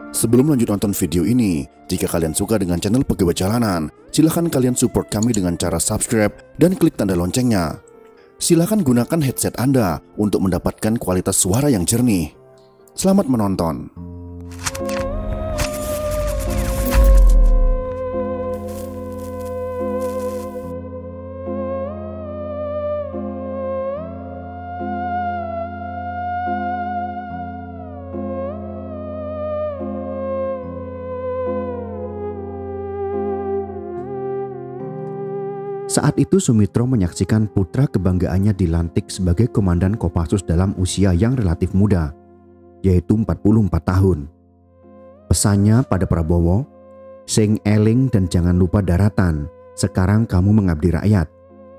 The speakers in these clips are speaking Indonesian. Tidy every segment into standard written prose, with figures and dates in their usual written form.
Sebelum lanjut nonton video ini, jika kalian suka dengan channel Pegawai Jalanan, silahkan kalian support kami dengan cara subscribe dan klik tanda loncengnya. Silahkan gunakan headset Anda untuk mendapatkan kualitas suara yang jernih. Selamat menonton. Saat itu Sumitro menyaksikan putra kebanggaannya dilantik sebagai komandan Kopassus dalam usia yang relatif muda, yaitu 44 tahun. Pesannya pada Prabowo, "Sing eling dan jangan lupa daratan, sekarang kamu mengabdi rakyat,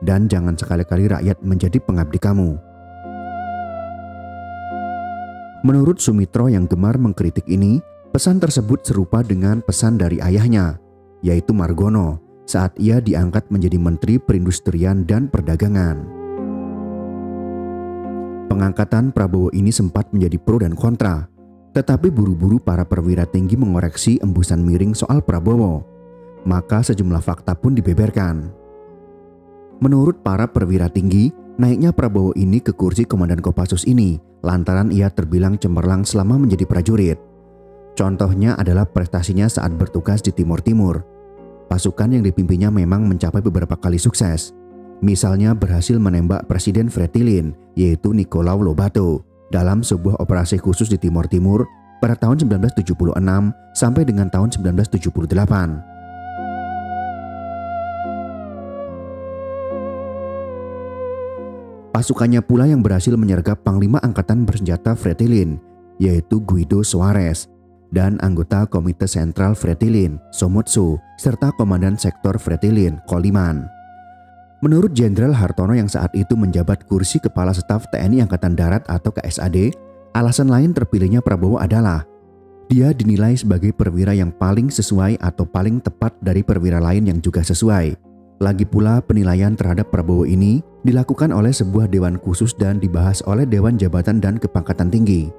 dan jangan sekali-kali rakyat menjadi pengabdi kamu." Menurut Sumitro yang gemar mengkritik ini, pesan tersebut serupa dengan pesan dari ayahnya, yaitu Margono, saat ia diangkat menjadi Menteri Perindustrian dan Perdagangan. Pengangkatan Prabowo ini sempat menjadi pro dan kontra, tetapi buru-buru para perwira tinggi mengoreksi embusan miring soal Prabowo, maka sejumlah fakta pun dibeberkan. Menurut para perwira tinggi, naiknya Prabowo ini ke kursi komandan Kopassus ini lantaran ia terbilang cemerlang selama menjadi prajurit. Contohnya adalah prestasinya saat bertugas di Timur Timur. Pasukan yang dipimpinnya memang mencapai beberapa kali sukses. Misalnya berhasil menembak Presiden Fretilin, yaitu Nicolau Lobato, dalam sebuah operasi khusus di Timur Timur pada tahun 1976 sampai dengan tahun 1978. Pasukannya pula yang berhasil menyergap Panglima Angkatan Bersenjata Fretilin, yaitu Guido Suarez, dan anggota Komite Sentral Fretilin, Somotsu, serta Komandan Sektor Fretilin, Koliman. Menurut Jenderal Hartono yang saat itu menjabat kursi Kepala Staf TNI Angkatan Darat atau KSAD, alasan lain terpilihnya Prabowo adalah dia dinilai sebagai perwira yang paling sesuai atau paling tepat dari perwira lain yang juga sesuai. Lagi pula penilaian terhadap Prabowo ini dilakukan oleh sebuah dewan khusus dan dibahas oleh Dewan Jabatan dan Kepangkatan Tinggi.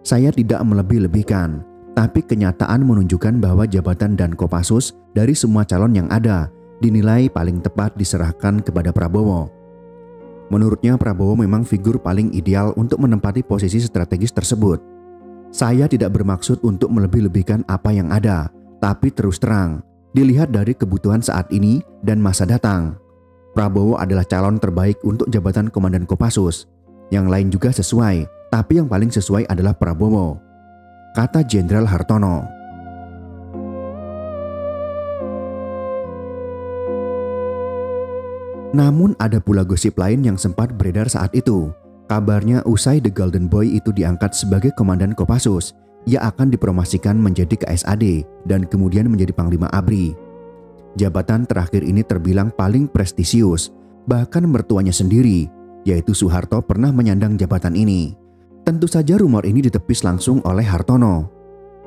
Saya tidak melebih-lebihkan, tapi kenyataan menunjukkan bahwa jabatan dan Kopassus dari semua calon yang ada dinilai paling tepat diserahkan kepada Prabowo. Menurutnya Prabowo memang figur paling ideal untuk menempati posisi strategis tersebut. Saya tidak bermaksud untuk melebih-lebihkan apa yang ada, tapi terus terang, dilihat dari kebutuhan saat ini dan masa datang, Prabowo adalah calon terbaik untuk jabatan Komandan Kopassus. Yang lain juga sesuai, tapi yang paling sesuai adalah Prabowo, kata Jenderal Hartono. Namun ada pula gosip lain yang sempat beredar saat itu. Kabarnya usai The Golden Boy itu diangkat sebagai Komandan Kopassus, ia akan dipromosikan menjadi KSAD dan kemudian menjadi Panglima ABRI. Jabatan terakhir ini terbilang paling prestisius, bahkan mertuanya sendiri, yaitu Soeharto, pernah menyandang jabatan ini. Tentu saja rumor ini ditepis langsung oleh Hartono.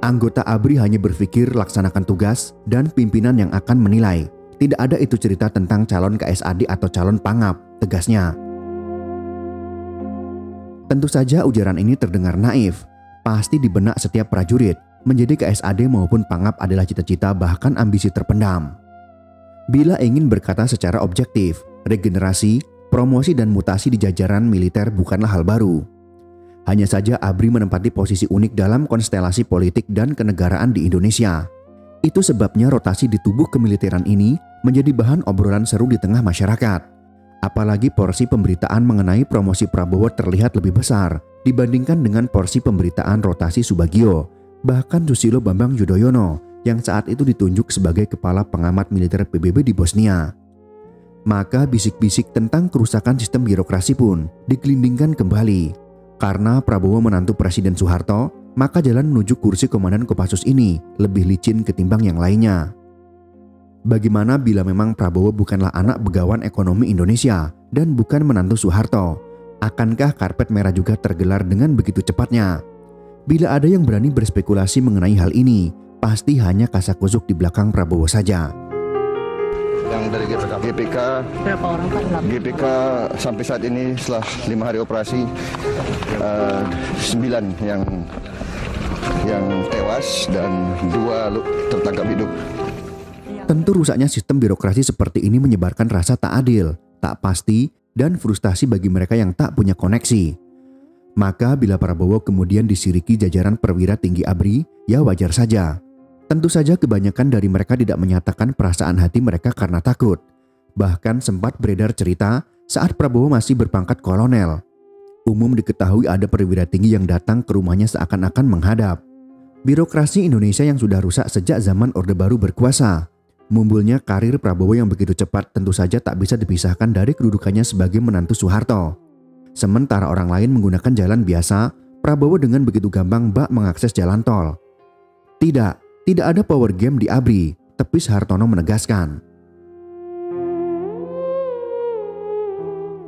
Anggota ABRI hanya berpikir laksanakan tugas dan pimpinan yang akan menilai. Tidak ada itu cerita tentang calon KSAD atau calon pangap, tegasnya. Tentu saja ujaran ini terdengar naif. Pasti di benak setiap prajurit, menjadi KSAD maupun pangap adalah cita-cita bahkan ambisi terpendam. Bila ingin berkata secara objektif, regenerasi, promosi dan mutasi di jajaran militer bukanlah hal baru. Hanya saja ABRI menempati posisi unik dalam konstelasi politik dan kenegaraan di Indonesia. Itu sebabnya rotasi di tubuh kemiliteran ini menjadi bahan obrolan seru di tengah masyarakat. Apalagi porsi pemberitaan mengenai promosi Prabowo terlihat lebih besar dibandingkan dengan porsi pemberitaan rotasi Subagio, bahkan Susilo Bambang Yudhoyono yang saat itu ditunjuk sebagai Kepala Pengamat Militer PBB di Bosnia. Maka bisik-bisik tentang kerusakan sistem birokrasi pun digelindingkan kembali. Karena Prabowo menantu Presiden Soeharto, maka jalan menuju kursi Komandan Kopassus ini lebih licin ketimbang yang lainnya. Bagaimana bila memang Prabowo bukanlah anak begawan ekonomi Indonesia dan bukan menantu Soeharto? Akankah karpet merah juga tergelar dengan begitu cepatnya? Bila ada yang berani berspekulasi mengenai hal ini, pasti hanya kasakusuk di belakang Prabowo saja. Yang dari GPK berapa orang Pak? GPK sampai saat ini setelah 5 hari operasi 9 yang yang tewas dan 2 tertangkap hidup. Tentu rusaknya sistem birokrasi seperti ini menyebarkan rasa tak adil, tak pasti, dan frustasi bagi mereka yang tak punya koneksi. Maka bila Prabowo kemudian disiriki jajaran perwira tinggi ABRI, ya wajar saja. Tentu saja kebanyakan dari mereka tidak menyatakan perasaan hati mereka karena takut. Bahkan sempat beredar cerita saat Prabowo masih berpangkat kolonel. Umum diketahui ada perwira tinggi yang datang ke rumahnya seakan-akan menghadap. Birokrasi Indonesia yang sudah rusak sejak zaman Orde Baru berkuasa. Mumbulnya karir Prabowo yang begitu cepat tentu saja tak bisa dipisahkan dari kedudukannya sebagai menantu Soeharto. Sementara orang lain menggunakan jalan biasa, Prabowo dengan begitu gampang bak mengakses jalan tol. Tidak ada power game di ABRI, tepis Hartono menegaskan.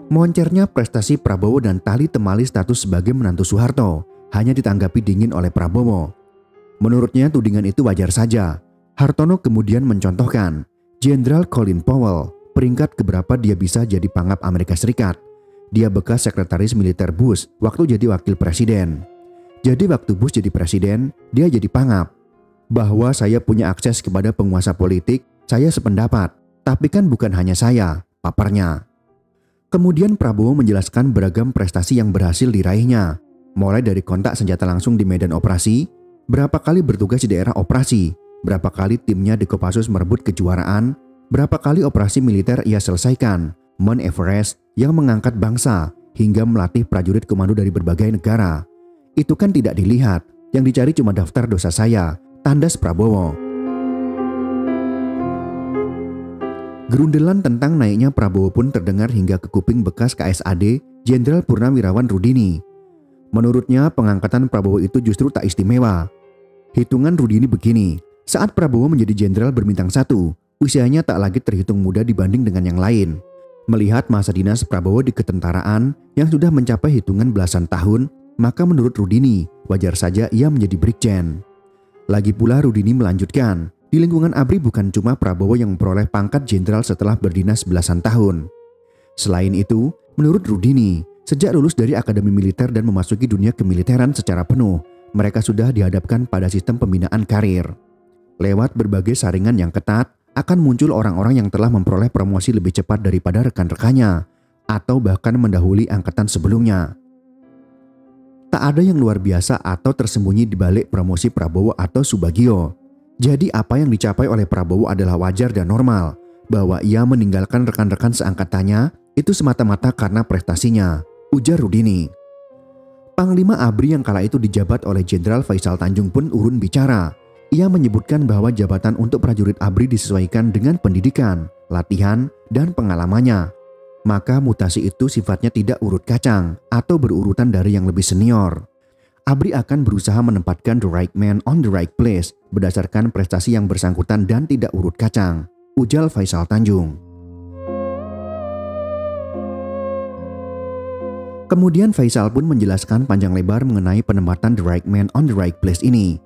Moncernya prestasi Prabowo dan tali temali status sebagai menantu Soeharto hanya ditanggapi dingin oleh Prabowo. Menurutnya tudingan itu wajar saja. Hartono kemudian mencontohkan Jenderal Colin Powell, peringkat keberapa dia bisa jadi pangap Amerika Serikat. Dia bekas sekretaris militer Bush waktu jadi wakil presiden. Jadi waktu Bush jadi presiden, dia jadi pangap. Bahwa saya punya akses kepada penguasa politik, saya sependapat. Tapi kan bukan hanya saya, paparnya. Kemudian Prabowo menjelaskan beragam prestasi yang berhasil diraihnya. Mulai dari kontak senjata langsung di medan operasi, berapa kali bertugas di daerah operasi, berapa kali timnya di Kopassus merebut kejuaraan, berapa kali operasi militer ia selesaikan, Mount Everest yang mengangkat bangsa, hingga melatih prajurit komando dari berbagai negara. Itu kan tidak dilihat, yang dicari cuma daftar dosa saya, tandas Prabowo. Gerundelan tentang naiknya Prabowo pun terdengar hingga ke kuping bekas KSAD Jenderal Purnawirawan Rudini. Menurutnya pengangkatan Prabowo itu justru tak istimewa. Hitungan Rudini begini. Saat Prabowo menjadi jenderal berbintang 1, usianya tak lagi terhitung muda dibanding dengan yang lain. Melihat masa dinas Prabowo di ketentaraan yang sudah mencapai hitungan belasan tahun, maka menurut Rudini, wajar saja ia menjadi brigjen. Lagi pula Rudini melanjutkan, di lingkungan ABRI bukan cuma Prabowo yang memperoleh pangkat jenderal setelah berdinas belasan tahun. Selain itu, menurut Rudini, sejak lulus dari Akademi Militer dan memasuki dunia kemiliteran secara penuh, mereka sudah dihadapkan pada sistem pembinaan karir. Lewat berbagai saringan yang ketat, akan muncul orang-orang yang telah memperoleh promosi lebih cepat daripada rekan-rekannya, atau bahkan mendahului angkatan sebelumnya. Tak ada yang luar biasa atau tersembunyi di balik promosi Prabowo atau Subagio. Jadi apa yang dicapai oleh Prabowo adalah wajar dan normal. Bahwa ia meninggalkan rekan-rekan seangkatannya itu semata-mata karena prestasinya, ujar Rudini. Panglima ABRI yang kala itu dijabat oleh Jenderal Faisal Tanjung pun urun bicara. Ia menyebutkan bahwa jabatan untuk prajurit ABRI disesuaikan dengan pendidikan, latihan, dan pengalamannya. Maka mutasi itu sifatnya tidak urut kacang atau berurutan dari yang lebih senior. ABRI akan berusaha menempatkan the right man on the right place berdasarkan prestasi yang bersangkutan dan tidak urut kacang, ujar Faisal Tanjung. Kemudian Faisal pun menjelaskan panjang lebar mengenai penempatan the right man on the right place ini.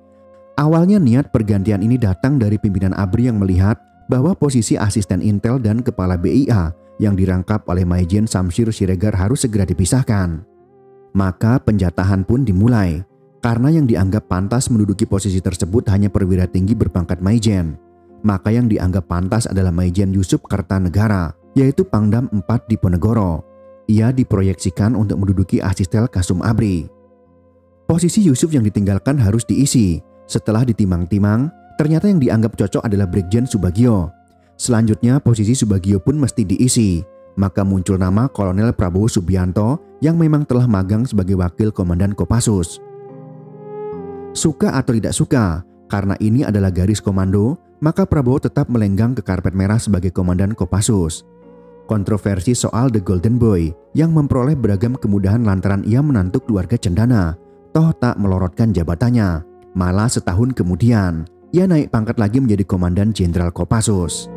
Awalnya niat pergantian ini datang dari pimpinan ABRI yang melihat bahwa posisi asisten Intel dan kepala BIA yang dirangkap oleh Maijen Samsir Siregar harus segera dipisahkan. Maka penjatahan pun dimulai, karena yang dianggap pantas menduduki posisi tersebut hanya perwira tinggi berpangkat Maijen. Maka yang dianggap pantas adalah Maijen Yusuf Kartanegara, yaitu Pangdam 4 Diponegoro. Ia diproyeksikan untuk menduduki asisten Kasum ABRI. Posisi Yusuf yang ditinggalkan harus diisi. Setelah ditimang-timang, ternyata yang dianggap cocok adalah Brigjen Subagio. Selanjutnya posisi Subagio pun mesti diisi. Maka muncul nama Kolonel Prabowo Subianto yang memang telah magang sebagai wakil komandan Kopassus. Suka atau tidak suka, karena ini adalah garis komando, maka Prabowo tetap melenggang ke karpet merah sebagai komandan Kopassus. Kontroversi soal The Golden Boy yang memperoleh beragam kemudahan lantaran ia menantu keluarga cendana, toh tak melorotkan jabatannya. Malah setahun kemudian, ia naik pangkat lagi menjadi Komandan Jenderal Kopassus.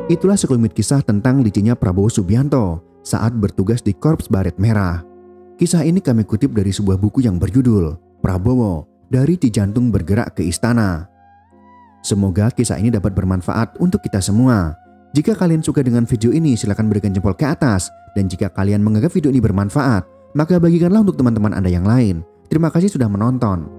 Itulah sekelumit kisah tentang licinnya Prabowo Subianto saat bertugas di Korps Baret Merah. Kisah ini kami kutip dari sebuah buku yang berjudul Prabowo, dari Cijantung Bergerak ke Istana. Semoga kisah ini dapat bermanfaat untuk kita semua. Jika kalian suka dengan video ini, silakan berikan jempol ke atas. Dan jika kalian menganggap video ini bermanfaat, maka bagikanlah untuk teman-teman Anda yang lain. Terima kasih sudah menonton.